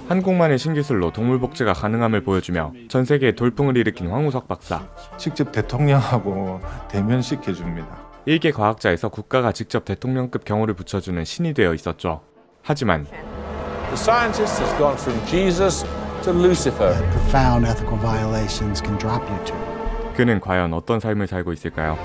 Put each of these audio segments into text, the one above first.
한국만의 신기술로 동물 복제가 가능함을 보여주며 전 세계에 돌풍을 일으킨 황우석 박사. 직접 대통령하고 대면시켜줍니다. 일개 과학자에서 국가가 직접 대통령급 경호를 붙여주는 신이 되어 있었죠. 하지만 The scientist has gone from Jesus to Lucifer. Profound ethical violations can drop you to. 그는 과연 어떤 삶을 살고 있을까요?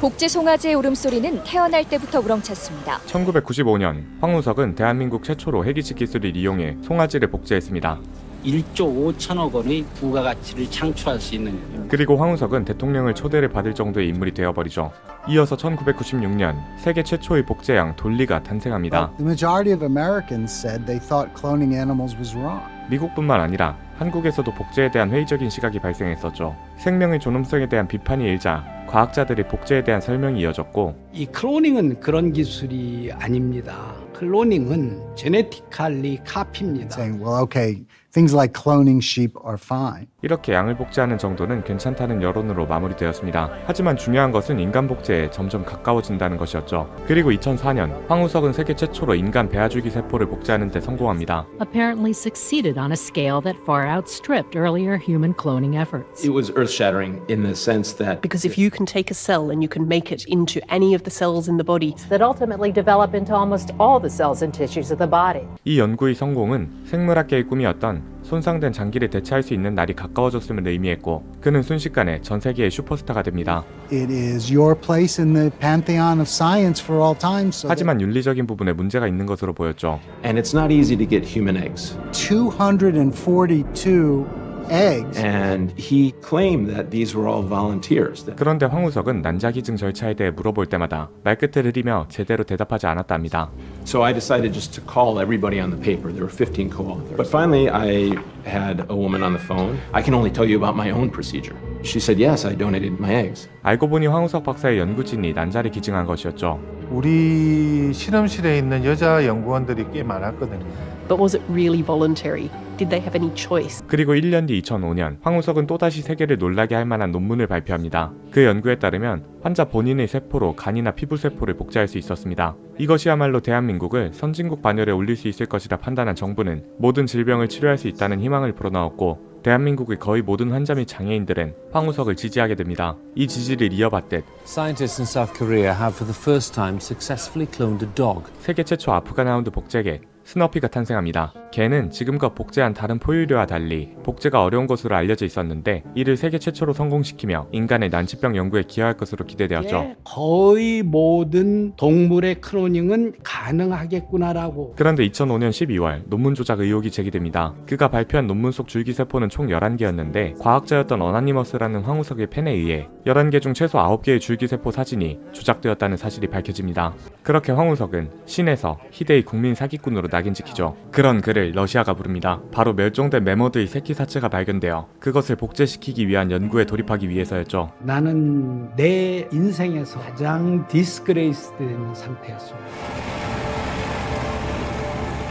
복제 송아지의 울음소리는 태어날 때부터 우렁찼습니다. 1995년 황우석은 대한민국 최초로 해기식 기술을 이용해 송아지를 복제했습니다. 1조 5천억 원의 부가가치를 창출할 수 있는 겁니다. 그리고 황우석은 대통령을 초대를 받을 정도의 인물이 되어버리죠. 이어서 1996년 세계 최초의 복제양 돌리가 탄생합니다. The majority of Americans said they thought cloning animals was wrong. 미국뿐만 아니라 한국에서도 복제에 대한 회의적인 시각이 발생했었죠. 생명의 존엄성에 대한 비판이 일자 과학자들의 복제에 대한 설명이 이어졌고, 이 클로닝은 그런 기술이 아닙니다. 클로닝은 제네티컬리 카피입니다. Saying, well, okay, things like cloning sheep are fine. 이렇게 양을 복제하는 정도는 괜찮다는 여론으로 마무리되었습니다. 하지만 중요한 것은 인간 복제에 점점 가까워진다는 것이었죠. 그리고 2004년 황우석은 세계 최초로 인간 배아줄기 세포를 복제하는 데 성공합니다. Apparently succeeded on a scale that far outstripped earlier human cloning efforts. It was earth-shattering in the sense that Because if you can take a cell and you can make it into any of the cells in the body, that ultimately develop into almost all the cells and tissues of the body. 이 연구의 성공은 생물학계의 꿈이었던 손상된 장기를 대체할 수 있는 날이 가까워졌음을 의미했고, 그는 순식간에 전 세계의 슈퍼스타가 됩니다. It is your place in the pantheon of science for all time. So 하지만 윤리적인 부분에 문제가 있는 것으로 보였죠. and it's not easy to get human eggs. 242 eggs. And he claimed that these were all volunteers. 그런데 황우석은 난자기증 절차에 대해 물어볼 때마다 말끝을 흐리며 제대로 대답하지 않았답니다. So I decided just to call everybody on the paper. There were 15 co-authors. But finally I had a woman on the phone. I can only tell you about my own procedure. She said, yes, I donated my eggs. 알고 보니 황우석 박사의 연구진이 난자를 기증한 것이었죠. 우리 실험실에 있는 여자 연구원들이 꽤 많았거든요. but was it really voluntary? Did they have any choice? 그리고 1년 뒤 2005년 황우석은 또다시 세계를 놀라게 할 만한 논문을 발표합니다. 그 연구에 따르면 환자 본인의 세포로 간이나 피부 세포를 복제할 수 있었습니다. 이것이야말로 대한민국을 선진국 반열에 올릴 수 있을 것이라 판단한 정부는 모든 질병을 치료할 수 있다는 희망을 불어넣었고, 대한민국의 거의 모든 환자 및 장애인들은 황우석을 지지하게 됩니다. 이 지지를 이어받듯 Scientists in South Korea have for the first time successfully cloned a dog. 세계 최초 아프간 하운드 복제개 스너피가 탄생합니다. 개는 지금껏 복제한 다른 포유류와 달리 복제가 어려운 것으로 알려져 있었는데, 이를 세계 최초로 성공시키며 인간의 난치병 연구에 기여할 것으로 기대되었죠. 거의 모든 동물의 클로닝은 가능하겠구나라고. 그런데 2005년 12월 논문 조작 의혹이 제기됩니다. 그가 발표한 논문 속 줄기세포는 총 11개였는데 과학자였던 어나니머스라는 황우석의 펜에 의해 11개 중 최소 9개의 줄기세포 사진이 조작되었다는 사실이 밝혀집니다. 그렇게 황우석은 신에서 희대의 국민 사기꾼으로 낙인 찍히죠. 그런 그를 러시아가 부릅니다. 바로 멸종된 매머드의 새끼 사체가 발견되어 그것을 복제시키기 위한 연구에 돌입하기 위해서였죠. 나는 내 인생에서 가장 디스그레이스된 상태였습니다.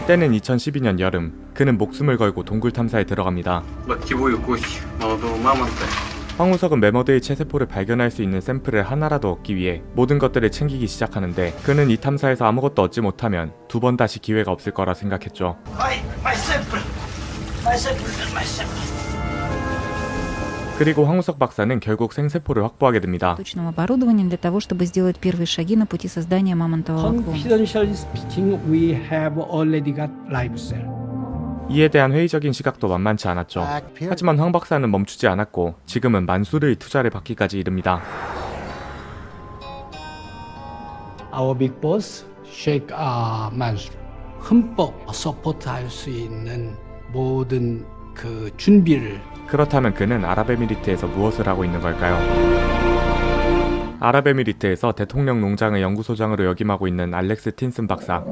때는 2012년 여름, 그는 목숨을 걸고 동굴 탐사에 들어갑니다. 황우석은 매머드의 체세포를 발견할 수 있는 샘플을 하나라도 얻기 위해 모든 것들을 챙기기 시작하는데, 그는 이 탐사에서 아무것도 얻지 못하면 두 번 다시 기회가 없을 거라 생각했죠. 그리고 황우석 박사는 결국 생세포를 확보하게 됩니다. точным оборудованием для того, чтобы сделать первые шаги на пути создания мамонтового клона. Confidentially speaking, we have already got live cell. 이에 대한 회의적인 시각도 만만치 않았죠. 하지만 황 박사는 멈추지 않았고 지금은 만수르의 투자를 받기까지 이릅니다. Our big boss, Sheikh Mansour, 흠뻑 서포트할 수 있는 모든 그 준비를. 그렇다면 그는 아랍에미리트에서 무엇을 하고 있는 걸까요? 아랍에미리트에서 대통령 농장의 연구소장으로 역임하고 있는 알렉스 틴슨 박사.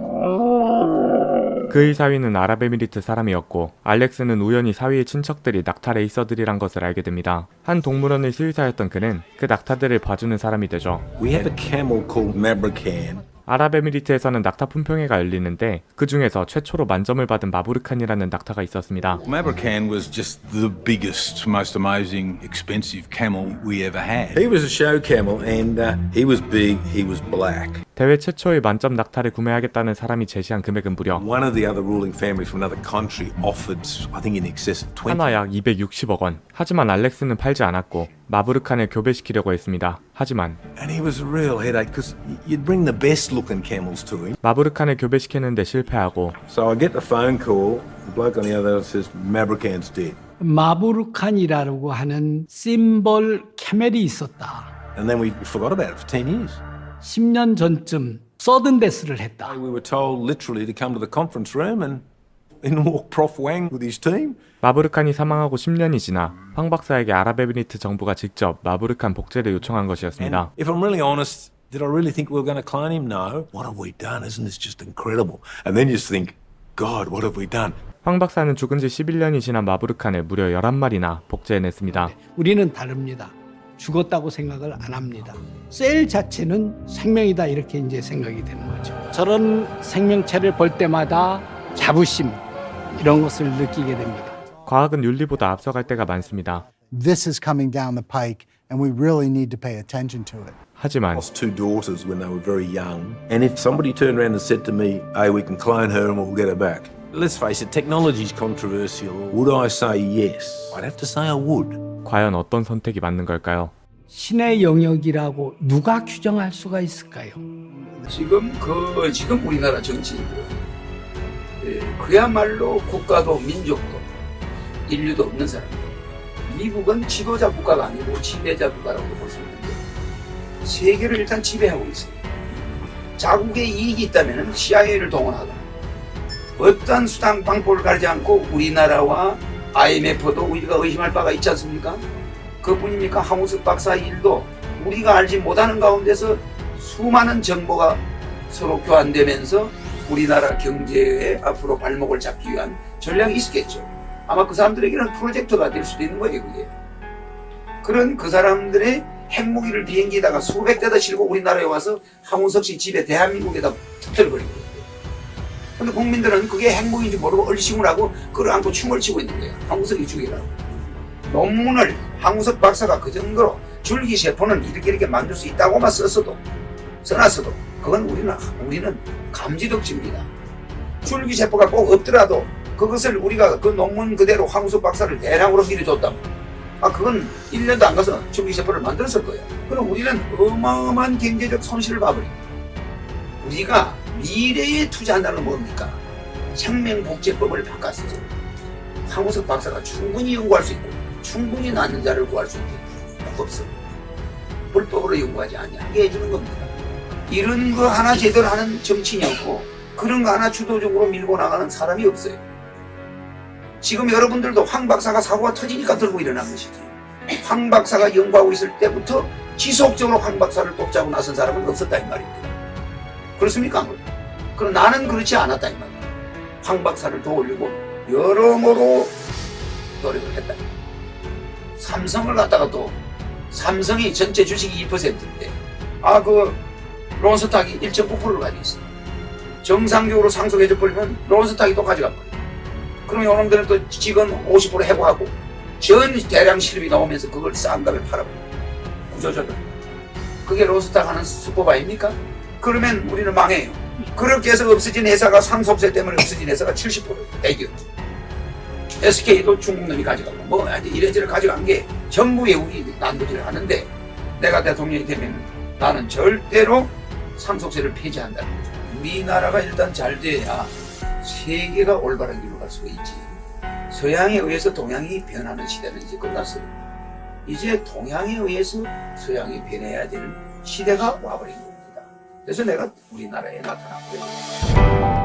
그의 사위는 아랍에미리트 사람이었고, 알렉스는 우연히 사위의 친척들이 낙타레 이서들이란 것을 알게 됩니다. 한 동물원의 수의사였던 그는 그 낙타들을 봐주는 사람이 되죠. We have a camel called Mabrakan. 아랍에미리트에서는 낙타 품평회가 열리는데 그 중에서 최초로 만점을 받은 마부르칸이라는 낙타가 있었습니다. Mabrocan was just the biggest, most amazing, expensive camel we ever had. He was a show camel and he was big, he was black. 대회 최초의 만점 낙타를 구매하겠다는 사람이 제시한 금액은 무려 One of the other ruling families from another country offered, I think in excess of 20. 하나 약 260억 원. 하지만 알렉스는 팔지 않았고 마부르칸을 교배시키려고 했습니다. 하지만 And he was a real headache because you'd bring the best looking camels to him. 마부르칸을 교배시키는데 실패하고 So I get the phone call, the bloke on the other says Mabrocan's dead. 마부르칸이라고 하는 심벌 캐멜이 있었다. And then we forgot about it for 10 years. 10년 전쯤 서든데스를 했다. We were told literally to come to the conference room and in walked Prof Wang with his team. 마부르칸이 사망하고 10년이 지나 황 박사에게 아랍에미리트 정부가 직접 마부르칸 복제를 요청한 것이었습니다. If I'm really honest, did I really think we were going to clone him? No. What have we done? Isn't this just incredible? And then you just think, God, what have we done? 황 박사는 죽은 지 11년이 지난 마부르칸을 무려 11마리나 복제해냈습니다. 우리는 다릅니다. 죽었다고 생각을 안 합니다. 셀 자체는 생명이다 이렇게 이제 생각이 되는 거죠. 저런 생명체를 볼 때마다 자부심 이런 것을 느끼게 됩니다. 과학은 윤리보다 앞서갈 때가 많습니다. This is coming down the pike, and we really need to pay attention to it. 하지만 lost two daughters when they were very young. And if somebody turned around and said to me, hey, we can clone her and we'll get her back. Let's face it, technology's controversial. Would I say yes? I'd have to say I would. 과연 어떤 선택이 맞는 걸까요? 신의 영역이라고 누가 규정할 수가 있을까요? 지금 우리나라 정치인들 그야말로 국가도 민족도 인류도 없는 사람. 미국은 지도자 국가가 아니고 지배자 국가라고 볼 수 있는데 세계를 일단 지배하고 있어요. 자국의 이익이 있다면 CIA를 동원하거나 어떤 수단 방법을 가리지 않고 우리나라와 IMF도 우리가 의심할 바가 있지 않습니까? 그뿐입니까? 황우석 박사의 일도 우리가 알지 못하는 가운데서 수많은 정보가 서로 교환되면서 우리나라 경제에 앞으로 발목을 잡기 위한 전략이 있었겠죠. 아마 그 사람들에게는 프로젝트가 될 수도 있는 거예요, 그게. 그런 그 사람들의 핵무기를 비행기에다가 수백 대다 실고 우리나라에 와서 황우석 씨 집에 대한민국에다 터뜨려버린 거예요. 근데 국민들은 그게 핵무기인지 모르고 얼씨구를 하고 끌어안고 춤을 추고 있는 거예요. 황우석이 죽이라고. 논문을 황우석 박사가 그 정도로 줄기세포는 이렇게 만들 수 있다고만 써놨어도 그건 우리는 감지덕지입니다. 줄기세포가 꼭 없더라도 그것을 우리가 그 논문 그대로 황우석 박사를 대량으로 밀어줬다면 그건 1년도 안 가서 줄기세포를 만들었을 거예요. 그럼 우리는 어마어마한 경제적 손실을 봐버립니다. 우리가 미래에 투자한다는 건 뭡니까? 생명복제법을 바꿨어요. 황우석 박사가 충분히 연구할 수 있고 충분히 낫는 자를 구할 수 있게 없어. 불법으로 연구하지 않게 해주는 겁니다. 이런 거 하나 제대로 하는 정치인이 없고 그런 거 하나 주도적으로 밀고 나가는 사람이 없어요. 지금 여러분들도 황 박사가 사고가 터지니까 들고 일어난 것이지. 황 박사가 연구하고 있을 때부터 지속적으로 황 박사를 돕자고 나선 사람은 없었다 이 말입니다. 그렇습니까? 그럼 나는 그렇지 않았다 이 말이야. 황 박사를 도우려고 여러모로 노력을 했다. 삼성을 갖다가 또 삼성이 전체 주식이 2%인데 그 론스탁이 1.9%를 가지고 있어. 정상적으로 상속해줘 버리면 론스탁이 또 가져가 버려. 그럼 이놈들은 또 직원 50% 해고하고 전 대량 실업이 나오면서 그걸 싼 값에 팔아버려. 구조조절. 그게 론스탁 하는 수법 아닙니까? 그러면 우리는 망해요. 그렇게 해서 없어진 회사가 상속세 때문에 없어진 회사가 70%예요. 대기업. SK도 중국 놈이 가져가고 이래저래 가져간 게 전부 외국이 난도질을 하는데 내가 대통령이 되면 나는 절대로 상속세를 폐지한다는 거죠. 우리나라가 일단 잘 돼야 세계가 올바른 길로 갈 수가 있지. 서양에 의해서 동양이 변하는 시대는 이제 끝났어요. 이제 동양에 의해서 서양이 변해야 되는 시대가 와버린 겁니다. 그래서 내가 우리나라에 나타났고요.